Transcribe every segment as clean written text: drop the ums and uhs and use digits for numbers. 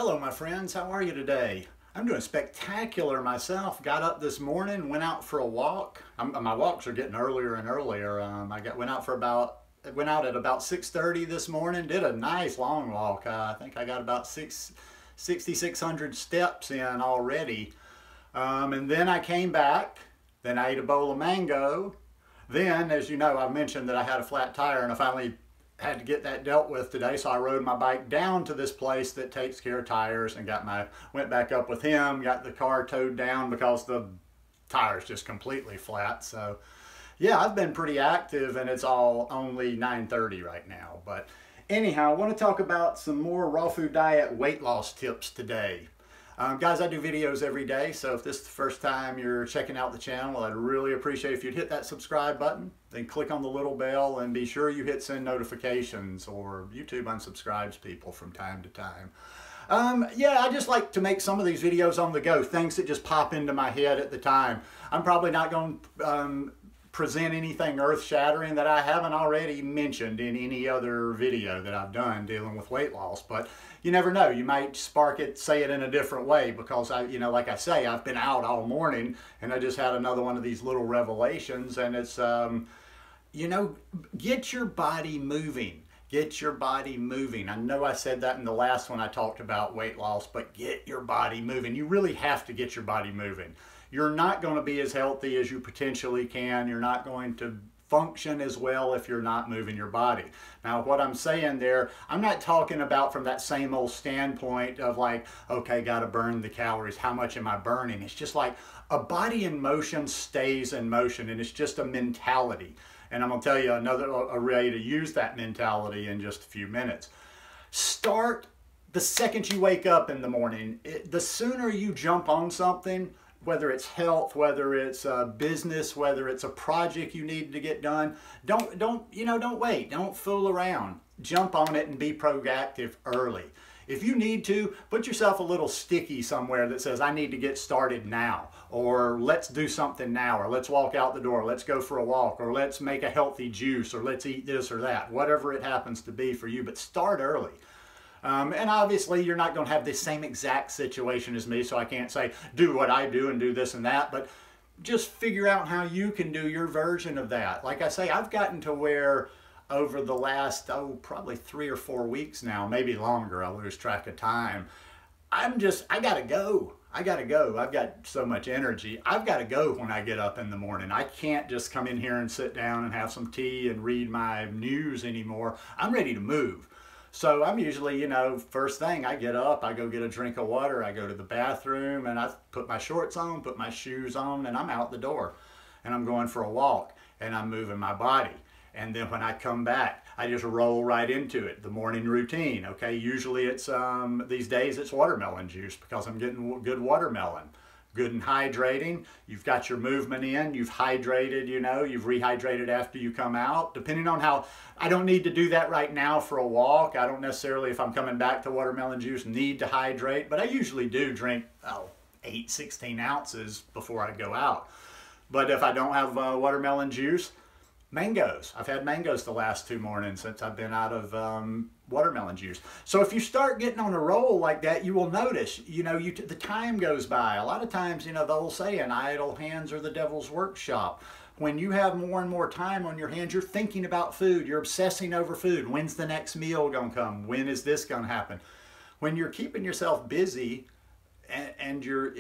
Hello my friends, how are you today? I'm doing spectacular myself. Got up this morning, went out for a walk. My walks are getting earlier and earlier. Went out at about 6:30 this morning. Did a nice long walk. I think I got about 6,600 steps in already. And then I came back. Then I ate a bowl of mango. Then, as you know, I mentioned that I had a flat tire, and I finally had to get that dealt with today, so I rode my bike down to this place that takes care of tires and went back up with him, got the car towed down because the tire's just completely flat. So yeah, I've been pretty active, and it's only 9:30 right now. But anyhow, I want to talk about some more raw food diet weight loss tips today. Guys, I do videos every day, so if this is the first time you're checking out the channel, I'd really appreciate if you'd hit that subscribe button, then click on the little bell, and be sure you hit send notifications, or YouTube unsubscribes people from time to time. Yeah, I just like to make some of these videos on the go, things that just pop into my head at the time. I'm probably not going to present anything earth-shattering that I haven't already mentioned in any other video that I've done dealing with weight loss, but you never know, you might spark it, say it in a different way, because like I say, I've been out all morning and I just had another one of these little revelations, and it's get your body moving. Get your body moving. I know I said that in the last one I talked about weight loss, but get your body moving. You really have to get your body moving. You're not going to be as healthy as you potentially can. You're not going to function as well if you're not moving your body. Now, what I'm saying there, I'm not talking about from that same old standpoint of like, okay, got to burn the calories. How much am I burning? It's just like a body in motion stays in motion, and it's just a mentality. And I'm going to tell you a way to use that mentality in just a few minutes. Start the second you wake up in the morning. The sooner you jump on something, whether it's health, whether it's business, whether it's a project you need to get done, don't wait. Don't fool around. Jump on it and be proactive early. If you need to, put yourself a little sticky somewhere that says, I need to get started now, or let's do something now, or let's walk out the door, let's go for a walk, or let's make a healthy juice, or let's eat this or that, whatever it happens to be for you, but start early. And obviously you're not going to have the same exact situation as me, so I can't say do what I do and do this and that, but just figure out how you can do your version of that. Like I say, I've gotten to where over the last, probably 3 or 4 weeks now, maybe longer, I lose track of time, I gotta go. I gotta go. I've got so much energy. I've got to go when I get up in the morning. I can't just come in here and sit down and have some tea and read my news anymore. I'm ready to move. So I'm usually, first thing I get up, I go get a drink of water, I go to the bathroom, and I put my shorts on, put my shoes on, and I'm out the door. And I'm going for a walk, and I'm moving my body. And then when I come back, I just roll right into it, the morning routine, okay? Usually it's, these days it's watermelon juice, because I'm getting good watermelon. Good and hydrating. You've got your movement in, you've hydrated, you've rehydrated after you come out. Depending on how, I don't need to do that right now for a walk. I don't necessarily, if I'm coming back to watermelon juice, need to hydrate, but I usually do drink 16 ounces before I go out. But if I don't have watermelon juice, mangoes. I've had mangoes the last 2 mornings since I've been out of watermelon juice. So if you start getting on a roll like that, you will notice, the time goes by. A lot of times, the old saying, idle hands are the devil's workshop. When you have more and more time on your hands, you're thinking about food. You're obsessing over food. When's the next meal going to come? When is this going to happen? When you're keeping yourself busy, and you're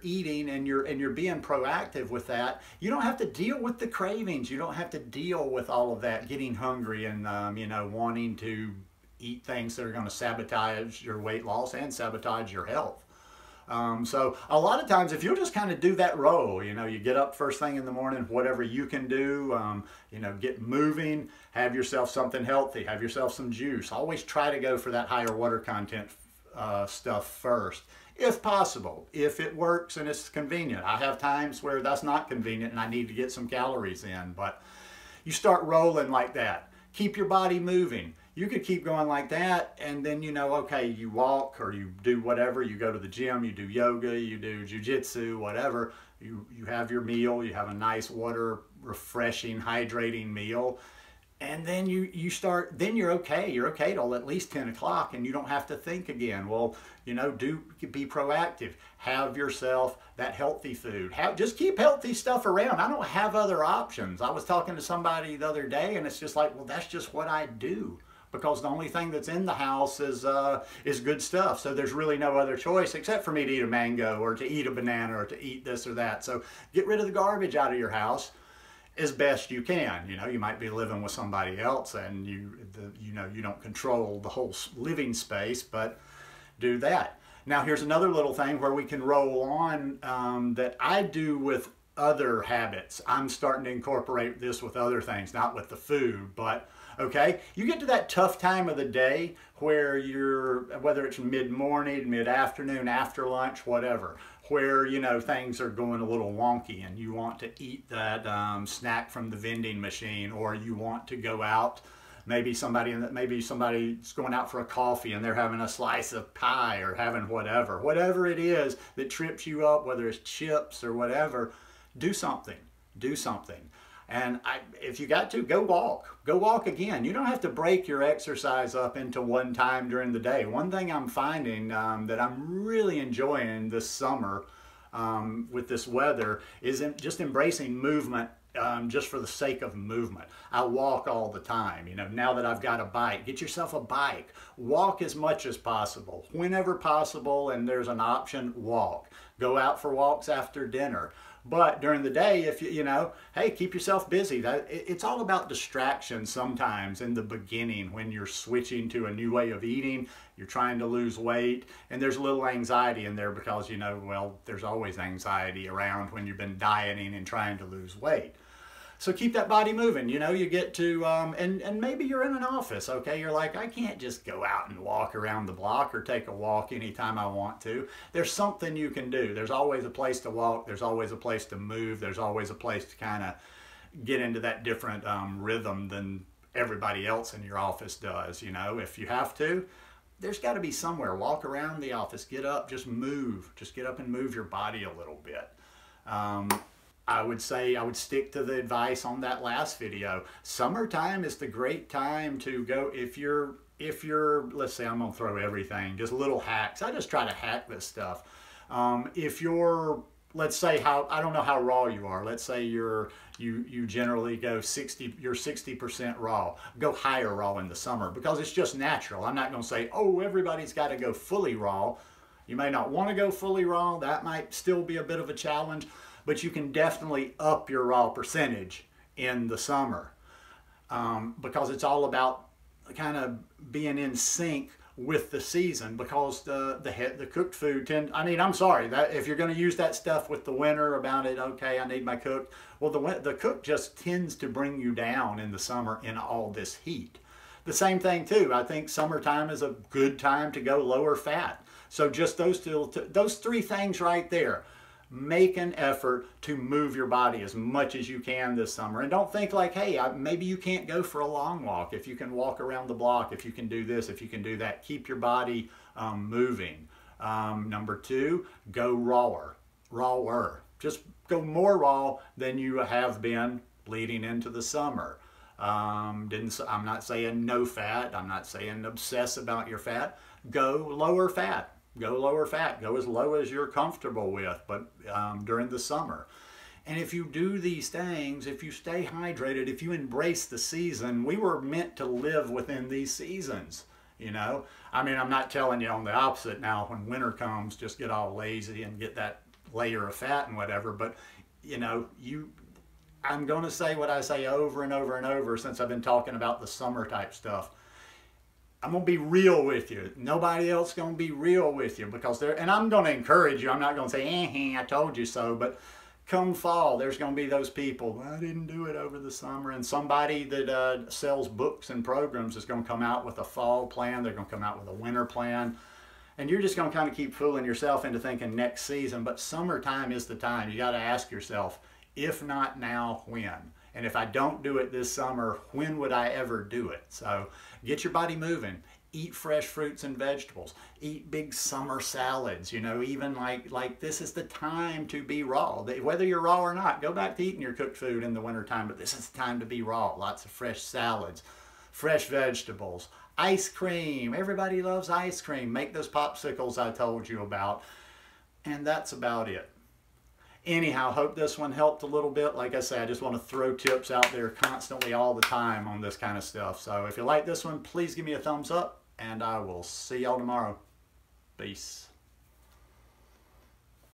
eating and you're being proactive with that, you don't have to deal with the cravings. You don't have to deal with all of that, getting hungry and wanting to eat things that are going to sabotage your weight loss and sabotage your health. So a lot of times, if you'll just kind of do that roll, you get up first thing in the morning, whatever you can do, get moving, have yourself something healthy, have yourself some juice. Always try to go for that higher water content stuff first, if possible, if it works and it's convenient. I have times where that's not convenient and I need to get some calories in, but you start rolling like that. Keep your body moving. You could keep going like that, and then okay, you walk or you do whatever, you go to the gym, you do yoga, you do jiu-jitsu, whatever, you have your meal, you have a nice water refreshing, hydrating meal, And then you start, then you're okay. You're okay till at least 10 o'clock and you don't have to think again. Well, you know, be proactive. Have yourself that healthy food. Just keep healthy stuff around. I don't have other options. I was talking to somebody the other day and it's just like, well, that's just what I do, because the only thing that's in the house is good stuff. So there's really no other choice except for me to eat a mango or to eat a banana or to eat this or that. So get rid of the garbage out of your house as best you can. You know, you might be living with somebody else and you don't control the whole living space, but do that. Now here's another little thing where we can roll on that I do with other habits. I'm starting to incorporate this with other things, not with the food, but okay, you get to that tough time of the day where whether it's mid-morning, mid-afternoon, after lunch, whatever, where, you know, things are going a little wonky and you want to eat that snack from the vending machine, or you want to go out, maybe somebody's going out for a coffee and they're having a slice of pie or having whatever it is that trips you up, whether it's chips or whatever. Do something. And if you got to, go walk again. You don't have to break your exercise up into one time during the day. One thing I'm finding that I'm really enjoying this summer with this weather is just embracing movement just for the sake of movement. I walk all the time. You know, now that I've got a bike, get yourself a bike. Walk as much as possible. Whenever possible and there's an option, walk. Go out for walks after dinner. But during the day, if you know, hey, keep yourself busy. It's all about distraction sometimes in the beginning when you're switching to a new way of eating, you're trying to lose weight, and there's a little anxiety in there because, you know, well, there's always anxiety around when you've been dieting and trying to lose weight. So keep that body moving. You know, you get to, and maybe you're in an office, okay? You're like, I can't just go out and walk around the block or take a walk anytime I want to. There's something you can do. There's always a place to walk. There's always a place to move. There's always a place to kind of get into that different rhythm than everybody else in your office does. You know, if you have to, there's got to be somewhere. Walk around the office, get up, just move. Just get up and move your body a little bit. I would say I would stick to the advice on that last video. Summertime is the great time to go. If you're, let's say I'm gonna throw everything, just little hacks. I just try to hack this stuff. If you're, let's say I don't know how raw you are. Let's say you generally go 60% raw. Go higher raw in the summer because it's just natural. I'm not gonna say, oh, everybody's gotta go fully raw. You may not wanna go fully raw. That might still be a bit of a challenge. But you can definitely up your raw percentage in the summer because it's all about kind of being in sync with the season, because the cooked food I'm sorry, that if you're going to use that stuff with the winter about it, okay, I need my cooked. Well, the cooked just tends to bring you down in the summer in all this heat. The same thing too, I think summertime is a good time to go lower fat. So just those three things right there. Make an effort to move your body as much as you can this summer. And don't think like, hey, maybe you can't go for a long walk. If you can walk around the block, if you can do this, if you can do that, keep your body moving. Number two, go rawer. Just go more raw than you have been leading into the summer. I'm not saying no fat. I'm not saying obsess about your fat. Go lower fat. Go lower fat. Go as low as you're comfortable with, but during the summer. And if you do these things, if you stay hydrated, if you embrace the season, we were meant to live within these seasons, you know? I mean, I'm not telling you on the opposite now, when winter comes, just get all lazy and get that layer of fat and whatever, but, you know, I'm going to say what I say over and over and over since I've been talking about the summer type stuff. I'm going to be real with you. Nobody else is going to be real with you, because and I'm going to encourage you. I'm not going to say, I told you so, but come fall, there's going to be those people, I didn't do it over the summer, and somebody that sells books and programs is going to come out with a fall plan. They're going to come out with a winter plan, and you're just going to kind of keep fooling yourself into thinking next season, but summertime is the time. You got to ask yourself, if not now, when? And if I don't do it this summer, when would I ever do it? So get your body moving. Eat fresh fruits and vegetables. Eat big summer salads, you know, even like this is the time to be raw. Whether you're raw or not, go back to eating your cooked food in the wintertime, but this is the time to be raw. Lots of fresh salads, fresh vegetables, ice cream. Everybody loves ice cream. Make those popsicles I told you about. And that's about it. Anyhow, hope this one helped a little bit. Like I say, I just want to throw tips out there constantly all the time on this kind of stuff. So if you like this one, please give me a thumbs up, and I will see y'all tomorrow. Peace.